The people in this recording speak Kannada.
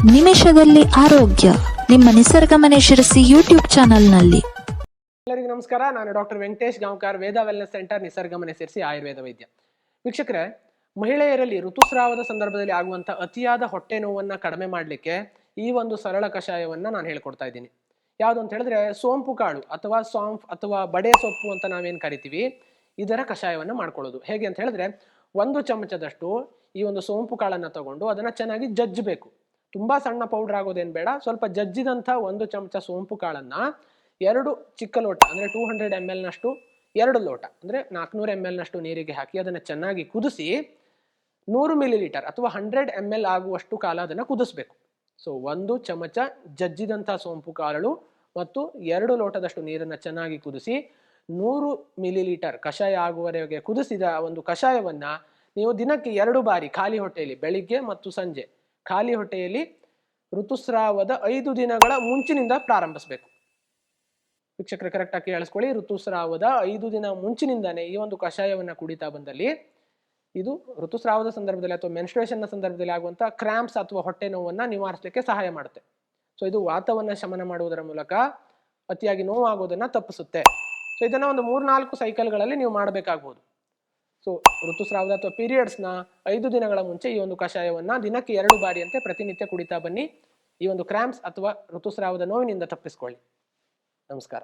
ನಿಮಿಷದಲ್ಲಿ ಆರೋಗ್ಯ ನಿಮ್ಮ ನಿಸರ್ಗ ಮನೆ ಶಿರಸಿ ಯೂಟ್ಯೂಬ್ ಚಾನೆಲ್ನಲ್ಲಿ. ಎಲ್ಲರಿಗೂ ನಮಸ್ಕಾರ. ನಾನು ಡಾಕ್ಟರ್ ವೆಂಕಟೇಶ್ ಗಾಂವ್ಕರ್, ವೇದ ವೆಲ್ನೆಸ್ ಸೆಂಟರ್, ನಿಸರ್ಗ ಮನೆ ಶಿರಸಿ, ಆಯುರ್ವೇದ ವೈದ್ಯ. ವೀಕ್ಷಕರೇ, ಮಹಿಳೆಯರಲ್ಲಿ ಋತುಸ್ರಾವದ ಸಂದರ್ಭದಲ್ಲಿ ಆಗುವಂಥ ಅತಿಯಾದ ಹೊಟ್ಟೆ ನೋವನ್ನು ಕಡಿಮೆ ಮಾಡಲಿಕ್ಕೆ ಈ ಒಂದು ಸರಳ ಕಷಾಯವನ್ನ ನಾನು ಹೇಳ್ಕೊಡ್ತಾ ಇದ್ದೀನಿ. ಯಾವುದು ಅಂತ ಹೇಳಿದ್ರೆ ಸೋಂಪು ಕಾಳು ಅಥವಾ ಸಾಂಫ್ ಅಥವಾ ಬಡೆ ಸೊಪ್ಪು ಅಂತ ನಾವೇನು ಕರಿತೀವಿ, ಇದರ ಕಷಾಯವನ್ನು ಮಾಡ್ಕೊಳ್ಳೋದು. ಹೇಗೆ ಅಂತ ಹೇಳಿದ್ರೆ 1 ಚಮಚದಷ್ಟು ಈ ಒಂದು ಸೋಂಪು ಕಾಳನ್ನು ತಗೊಂಡು ಅದನ್ನು ಚೆನ್ನಾಗಿ ಜಜ್ಜಬೇಕು. ತುಂಬಾ ಸಣ್ಣ ಪೌಡರ್ ಆಗೋದೇನು ಬೇಡ. ಸ್ವಲ್ಪ ಜಜ್ಜಿದಂಥ 1 ಚಮಚ ಸೋಂಪು ಕಾಳನ್ನ 2 ಚಿಕ್ಕ ಲೋಟ ಅಂದ್ರೆ 200 ml ನಷ್ಟು 2 ಲೋಟ ಅಂದ್ರೆ 400 ml ನಷ್ಟು ನೀರಿಗೆ ಹಾಕಿ ಅದನ್ನು ಚೆನ್ನಾಗಿ ಕುದಿಸಿ 100 ಮಿಲಿಲೀಟರ್ ಅಥವಾ 100 ml ಆಗುವಷ್ಟು ಕಾಲ ಅದನ್ನು ಕುದಿಸ್ಬೇಕು. ಸೊ 1 ಚಮಚ ಜಜ್ಜಿದಂಥ ಸೋಂಪು ಕಾಳು ಮತ್ತು 2 ಲೋಟದಷ್ಟು ನೀರನ್ನು ಚೆನ್ನಾಗಿ ಕುದಿಸಿ 100 ಮಿಲಿಲೀಟರ್ ಕಷಾಯ ಆಗುವವರೆಗೆ ಕುದಿಸಿದ ಒಂದು ಕಷಾಯವನ್ನ ನೀವು ದಿನಕ್ಕೆ 2 ಬಾರಿ ಖಾಲಿ ಹೊಟ್ಟೆಯಲ್ಲಿ, ಬೆಳಿಗ್ಗೆ ಮತ್ತು ಸಂಜೆ ಖಾಲಿ ಹೊಟ್ಟೆಯಲ್ಲಿ ಋತುಸ್ರಾವದ 5 ದಿನಗಳ ಮುಂಚಿನಿಂದ ಪ್ರಾರಂಭಿಸಬೇಕು. ವೀಕ್ಷಕರು ಕರೆಕ್ಟ್ ಆಗಿ ಕೇಳಿಸ್ಕೊಳ್ಳಿ. ಋತುಸ್ರಾವದ 5 ದಿನ ಮುಂಚಿನಿಂದಾನೇ ಈ ಒಂದು ಕಷಾಯವನ್ನ ಕುಡಿತಾ ಬಂದಲ್ಲಿ ಇದು ಋತುಸ್ರಾವದ ಸಂದರ್ಭದಲ್ಲಿ ಅಥವಾ ಮೆನ್ಸ್ಟ್ರುಯೇಷನ್ ಸಂದರ್ಭದಲ್ಲಿ ಆಗುವಂತಹ ಕ್ರಾಂಪ್ಸ್ ಅಥವಾ ಹೊಟ್ಟೆ ನೋವನ್ನ ನಿವಾರಿಸಲಿಕ್ಕೆ ಸಹಾಯ ಮಾಡುತ್ತೆ. ಸೊ ಇದು ವಾತವನ್ನ ಶಮನ ಮಾಡುವುದರ ಮೂಲಕ ಅತಿಯಾಗಿ ನೋವು ಆಗೋದನ್ನ ತಪ್ಪಿಸುತ್ತೆ. ಸೊ ಇದನ್ನ ಒಂದು 3-4 ಸೈಕಲ್ಗಳಲ್ಲಿ ನೀವು ಮಾಡಬೇಕಾಗಬಹುದು. ಸೊ ಋತುಸ್ರಾವದ ಅಥವಾ ಪೀರಿಯಡ್ಸ್ನ 5 ದಿನಗಳ ಮುಂಚೆ ಈ ಒಂದು ಕಷಾಯವನ್ನ ದಿನಕ್ಕೆ 2 ಬಾರಿಯಂತೆ ಪ್ರತಿನಿತ್ಯ ಕುಡಿತಾ ಬನ್ನಿ. ಈ ಒಂದು ಕ್ರಾಂಪ್ಸ್ ಅಥವಾ ಋತುಸ್ರಾವದ ನೋವಿನಿಂದ ತಪ್ಪಿಸ್ಕೊಳ್ಳಿ. ನಮಸ್ಕಾರ.